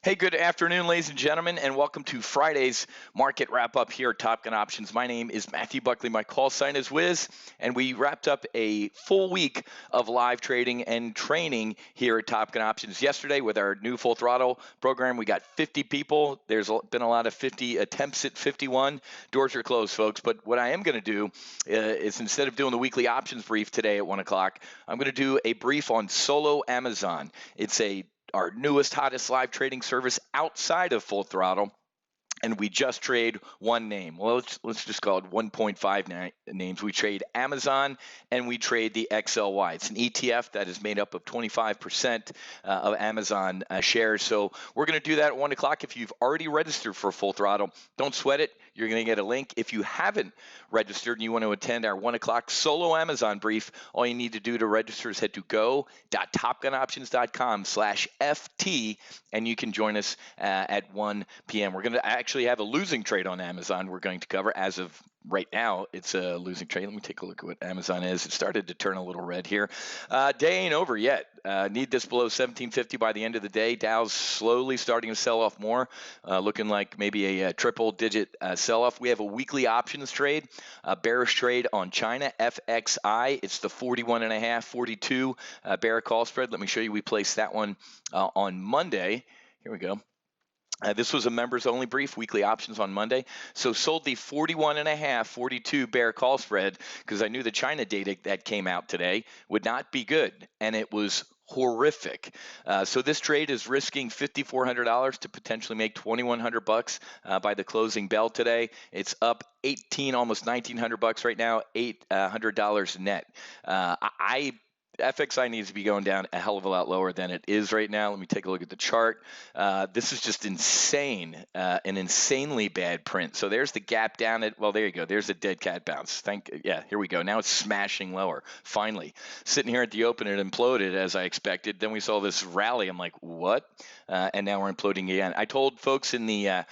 Hey, good afternoon, ladies and gentlemen, and welcome to Friday's market wrap up here at Top Gun Options. My name is Matthew Buckley. My call sign is Wiz, and we wrapped up a full week of live trading and training here at Top Gun Options yesterday with our new Full Throttle program. We got 50 people. There's been a lot of 50 attempts at 51. Doors are closed, folks. But what I am going to do is instead of doing the weekly options brief today at 1 o'clock, I'm going to do a brief on Solo AMZN. It's our newest, hottest live trading service outside of Full Throttle. And we just trade one name. Well, let's just call it 1.5 names. We trade Amazon and we trade the XLY. It's an ETF that is made up of 25% of Amazon shares. So we're going to do that at 1 o'clock. If you've already registered for Full Throttle, don't sweat it. You're going to get a link. If you haven't registered and you want to attend our 1 o'clock Solo Amazon brief, all you need to do to register is head to go.topgunoptions.com/FT, and you can join us at 1 p.m. We're going to actually have a losing trade on Amazon we're going to cover. As of right now, it's a losing trade. Let me take a look at what Amazon is. It started to turn a little red here. Day ain't over yet. Need this below 1750 by the end of the day. Dow's slowly starting to sell off more, looking like maybe a triple-digit sell-off. We have a weekly options trade, a bearish trade on China, FXI. It's the 41.5, 42 bear call spread. Let me show you. We placed that one on Monday. Here we go. This was a members only brief, weekly options on Monday. So sold the 41.5, 42 bear call spread because I knew the China data that came out today would not be good, and it was horrific. So this trade is risking $5,400 to potentially make $2,100 by the closing bell today. It's up 18, almost $1,900 right now, $800 net. FXI needs to be going down a hell of a lot lower than it is right now. Let me take a look at the chart. This is just insane, an insanely bad print. So there's the gap down at, well, there you go. There's a dead cat bounce. Yeah, here we go. Now it's smashing lower, finally. Sitting here at the open, it imploded as I expected. Then we saw this rally. I'm like, what? And now we're imploding again. I told folks in the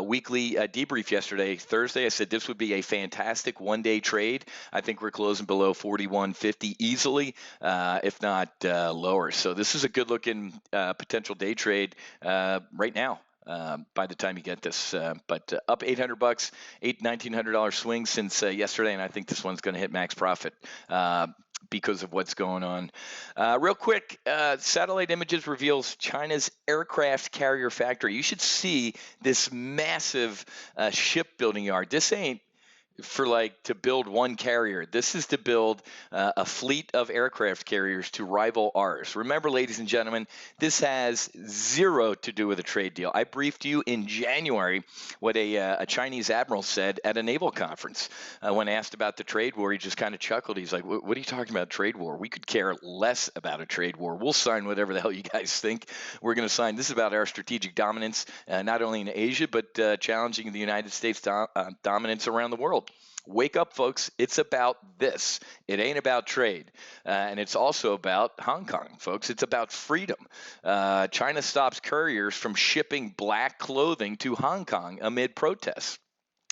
weekly debrief yesterday, Thursday, I said this would be a fantastic one-day trade. I think we're closing below 41.50 easily. If not lower. So this is a good-looking potential day trade right now. By the time you get this, but up $800, $1,900 swing since yesterday, and I think this one's going to hit max profit. Because of what's going on. Real quick, satellite images reveals China's aircraft carrier factory. You should see this massive shipbuilding yard. This ain't for to build one carrier. This is to build a fleet of aircraft carriers to rival ours. Remember, ladies and gentlemen, this has zero to do with a trade deal. I briefed you in January what a Chinese admiral said at a naval conference. When asked about the trade war, he just kind of chuckled. He's like, what are you talking about, trade war? We could care less about a trade war. We'll sign whatever the hell you guys think we're going to sign. This is about our strategic dominance, not only in Asia, but challenging the United States dominance around the world. Wake up, folks. It's about this. It ain't about trade. And it's also about Hong Kong, folks. It's about freedom. China stops couriers from shipping black clothing to Hong Kong amid protests.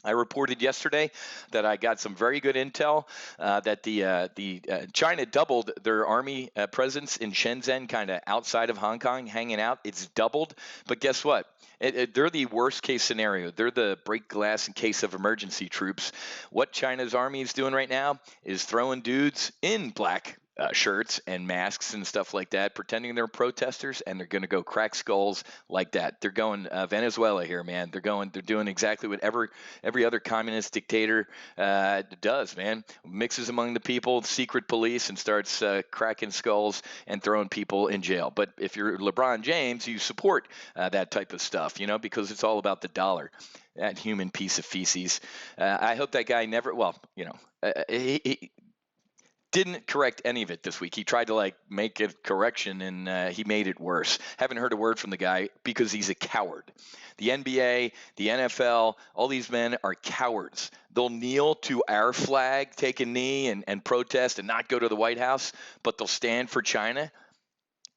I reported yesterday that I got some very good intel that the China doubled their army presence in Shenzhen, kind of outside of Hong Kong, hanging out. It's doubled. But guess what? They're the worst case scenario. They're the break glass in case of emergency troops. What China's army is doing right now is throwing dudes in black shirts and masks and stuff like that, pretending they're protesters, and they're going to go crack skulls like that. They're going Venezuela here, man. They're doing exactly what every other communist dictator does, man. Mixes among the people, secret police, and starts cracking skulls and throwing people in jail. But if you're LeBron James, you support that type of stuff, because it's all about the dollar. That human piece of feces. I hope that guy never, he didn't correct any of it this week. He tried to make a correction, and he made it worse. Haven't heard a word from the guy because he's a coward. The NBA, the NFL, all these men are cowards. They'll kneel to our flag, take a knee, and protest and not go to the White House, but they'll stand for China.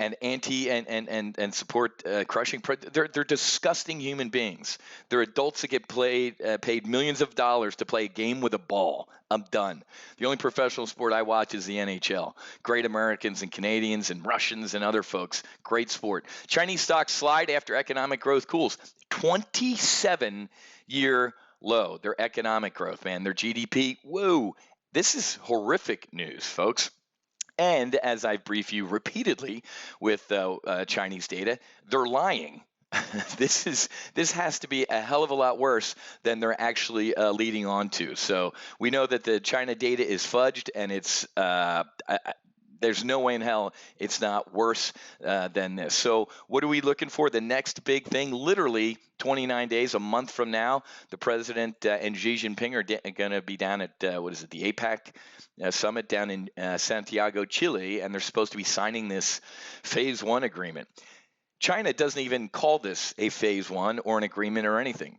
and anti and support crushing. They're disgusting human beings. They're adults that get paid millions of dollars to play a game with a ball. I'm done. The only professional sport I watch is the NHL. Great Americans and Canadians and Russians and other folks. Great sport. Chinese stocks slide after economic growth cools. 27-year low. Their economic growth, man. Their GDP. Whoa. This is horrific news, folks. And as I brief you repeatedly with Chinese data, they're lying. this has to be a hell of a lot worse than they're actually leading on to. So we know that the China data is fudged, and it's there's no way in hell it's not worse than this. So what are we looking for? The next big thing, literally 29 days, a month from now, the president and Xi Jinping are going to be down at, the APEC summit down in Santiago, Chile, and they're supposed to be signing this phase one agreement. China doesn't even call this a phase one or an agreement or anything.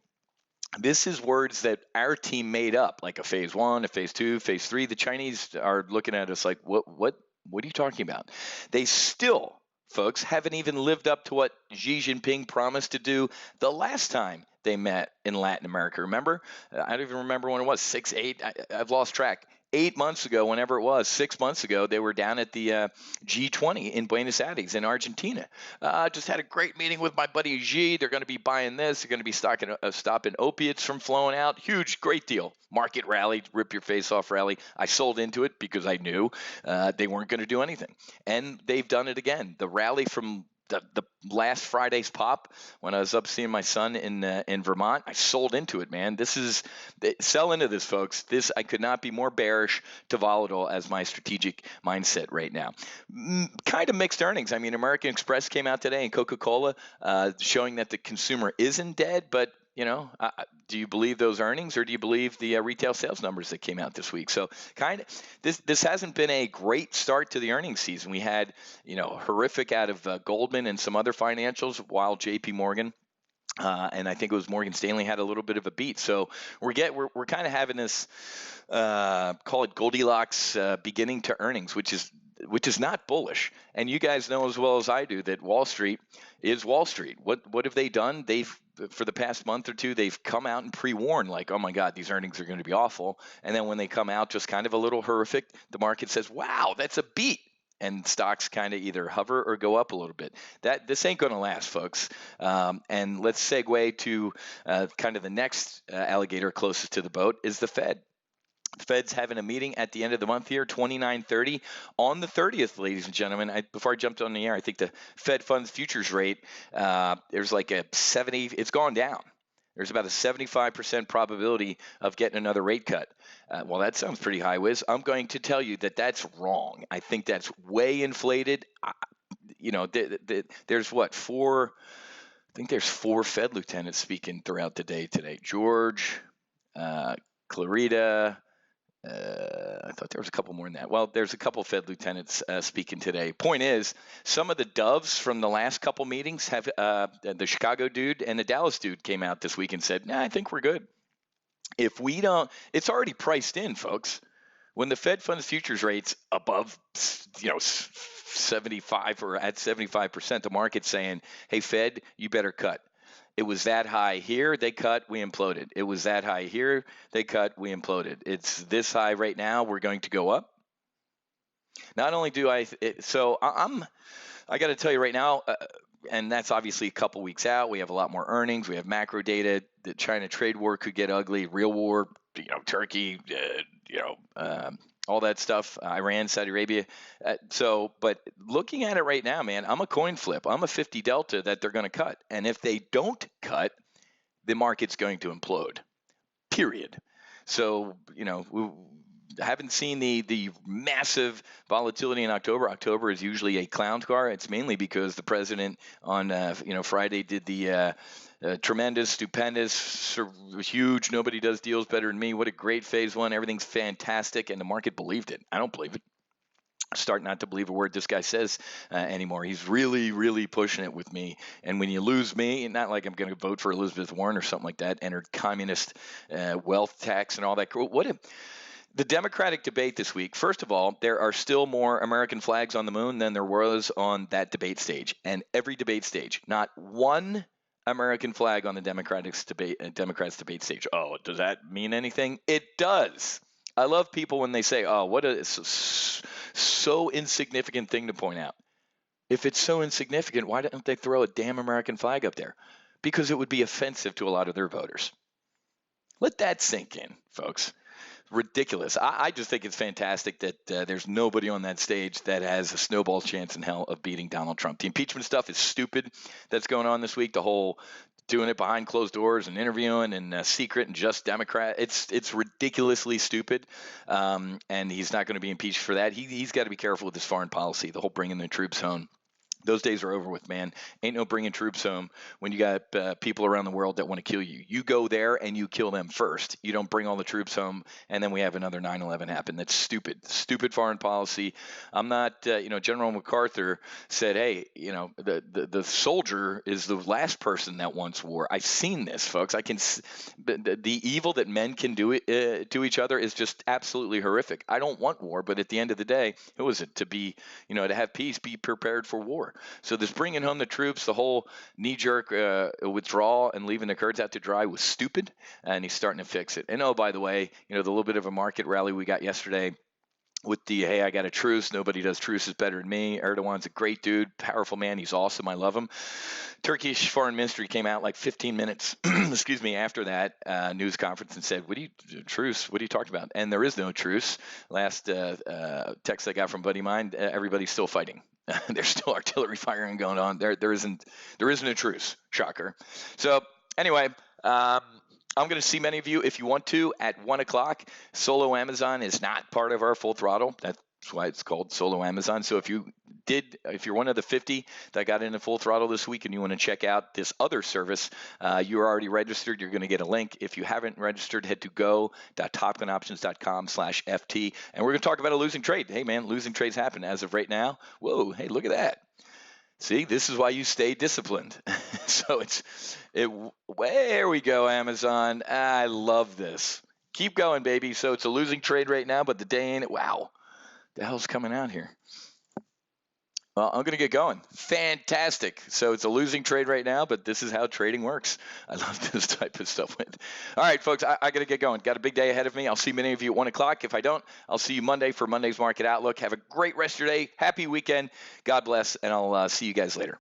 This is words that our team made up, like a phase one, a phase two, phase three. The Chinese are looking at us like, what are you talking about? They still, folks, haven't even lived up to what Xi Jinping promised to do the last time they met in Latin America. Remember? I don't even remember when it was, 6, 8, I've lost track. 8 months ago, whenever it was, 6 months ago, they were down at the G20 in Buenos Aires in Argentina. Just had a great meeting with my buddy Xi. They're going to be buying this. They're going to be stopping opiates from flowing out. Huge, great deal. Market rally, rip your face off rally. I sold into it because I knew they weren't going to do anything. And they've done it again. The rally from the last Friday's pop when I was up seeing my son in Vermont, I sold into it, man. Sell into this, folks. I could not be more bearish to volatile as my strategic mindset right now. Kind of mixed earnings. I mean, American Express came out today and Coca-Cola showing that the consumer isn't dead, but do you believe those earnings, or do you believe the retail sales numbers that came out this week? So this hasn't been a great start to the earnings season. We had, horrific out of Goldman and some other financials, while JP Morgan and I think it was Morgan Stanley had a little bit of a beat. So we're kind of having this, call it Goldilocks beginning to earnings, which is not bullish. And you guys know as well as I do that Wall Street is Wall Street. What have they done? For the past month or two, they've come out and pre-warned, like, oh my God, these earnings are going to be awful. And then when they come out just kind of a little horrific, the market says, wow, that's a beat. And stocks kind of either hover or go up a little bit. This ain't going to last, folks. And let's segue to kind of the next alligator closest to the boat is the Fed. The Fed's having a meeting at the end of the month here, 29/30. On the 30th, ladies and gentlemen, before I jumped on the air, I think the Fed funds futures rate, there's like a 70, it's gone down. There's about a 75% probability of getting another rate cut. Well, that sounds pretty high whiz. I'm going to tell you that that's wrong. I think that's way inflated. There's four Fed lieutenants speaking throughout the day today. George, Clarita, I thought there was a couple more than that. Well, there's a couple Fed lieutenants speaking today. Point is, some of the doves from the last couple meetings have the Chicago dude and the Dallas dude came out this week and said, I think we're good. If we don't, it's already priced in, folks. When the Fed funds futures rates above, 75 or at 75%, the market's saying, hey, Fed, you better cut. It was that high here, they cut, we imploded. It was that high here, they cut, we imploded. It's this high right now, we're going to go up. Not only do I got to tell you right now, and that's obviously a couple weeks out. We have a lot more earnings. We have macro data. The China trade war could get ugly. Real war, Turkey, all that stuff, Iran, Saudi Arabia. But looking at it right now, man, I'm a coin flip. I'm a 50 delta that they're going to cut. And if they don't cut, the market's going to implode, period. So, we haven't seen the massive volatility in October. October is usually a clown car. It's mainly because the president on, Friday did the tremendous, stupendous, huge, nobody does deals better than me. What a great phase one. Everything's fantastic. And the market believed it. I don't believe it. I start not to believe a word this guy says anymore. He's really, really pushing it with me. And when you lose me, not like I'm going to vote for Elizabeth Warren or something like that, enter communist wealth tax and all that. The Democratic debate this week, first of all, there are still more American flags on the moon than there was on that debate stage. And every debate stage, not one American flag on the Democrats debate stage. Oh, does that mean anything? It does. I love people when they say, oh, what a so insignificant thing to point out. If it's so insignificant, why don't they throw a damn American flag up there? Because it would be offensive to a lot of their voters. Let that sink in, folks. Ridiculous. I just think it's fantastic that there's nobody on that stage that has a snowball's chance in hell of beating Donald Trump. The impeachment stuff is stupid that's going on this week. The whole doing it behind closed doors and interviewing and secret and just Democrat. It's ridiculously stupid, and he's not going to be impeached for that. He's got to be careful with his foreign policy, the whole bringing the troops home. Those days are over with, man. Ain't no bringing troops home when you got people around the world that want to kill you. You go there and you kill them first. You don't bring all the troops home and then we have another 9/11 happen. That's stupid. Stupid foreign policy. I'm not, General MacArthur said, hey, the soldier is the last person that wants war. I've seen this, folks. The evil that men can do to each other is just absolutely horrific. I don't want war, but at the end of the day, who is it to be, to have peace, be prepared for war. So this bringing home the troops, the whole knee-jerk withdrawal and leaving the Kurds out to dry was stupid, and he's starting to fix it. And oh, by the way, the little bit of a market rally we got yesterday with the, hey, I got a truce. Nobody does truces better than me. Erdogan's a great dude, powerful man. He's awesome. I love him. Turkish foreign ministry came out like 15 minutes, excuse me, after that news conference and said, truce? What are you talking about? And there is no truce. Last text I got from buddy mine, everybody's still fighting. There's still artillery firing going on. There isn't a truce. Shocker. So anyway, I'm going to see many of you if you want to at 1 o'clock. Solo AMZN is not part of our Full Throttle. That's why it's called Solo AMZN. So if you're one of the 50 that got into Full Throttle this week and you want to check out this other service, you're already registered. You're going to get a link. If you haven't registered, head to go.topgunoptions.com/FT. And we're going to talk about a losing trade. Hey, man, losing trades happen as of right now. Whoa, hey, look at that. See, this is why you stay disciplined. So there we go, Amazon. I love this. Keep going, baby. So it's a losing trade right now, but the day ain't it. Wow. The hell's coming out here? Well, I'm going to get going. Fantastic. So it's a losing trade right now, but this is how trading works. I love this type of stuff. All right, folks, I got to get going. Got a big day ahead of me. I'll see many of you at 1 o'clock. If I don't, I'll see you Monday for Monday's Market Outlook. Have a great rest of your day. Happy weekend. God bless, and I'll see you guys later.